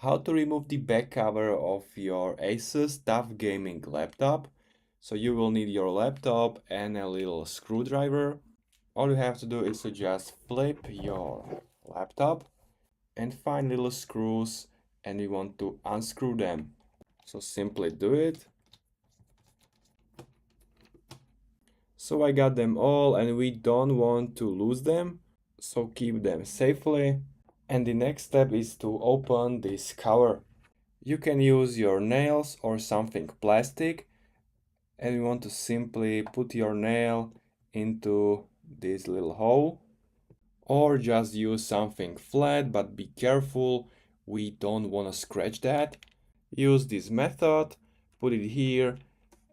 how to remove the back cover of your Asus Tuf gaming laptop. So you will need your laptop and a little screwdriver. All you have to do is to just flip your laptop and find little screws, and you want to unscrew them. So simply do it. So I got them all and we don't want to lose them, so keep them safely. And the next step is to open this cover. You can use your nails or something plastic, and you want to simply put your nail into this little hole, or just use something flat, but be careful, we don't want to scratch that. Use this method, put it here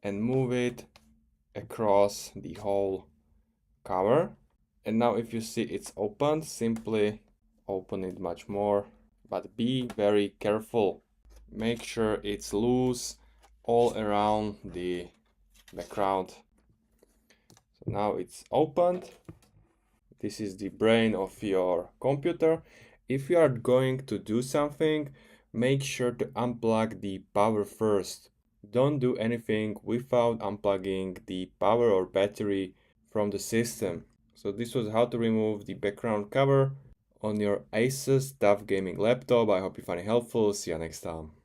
and move it across the whole cover. And now if you see it's opened, simply open it much more, but be very careful. Make sure it's loose all around the background. So now it's opened. This is the brain of your computer. If you are going to do something, make sure to unplug the power first. Don't do anything without unplugging the power or battery from the system. So this was how to remove the background cover on your Asus Tuf gaming laptop. I hope you find it helpful. See you next time.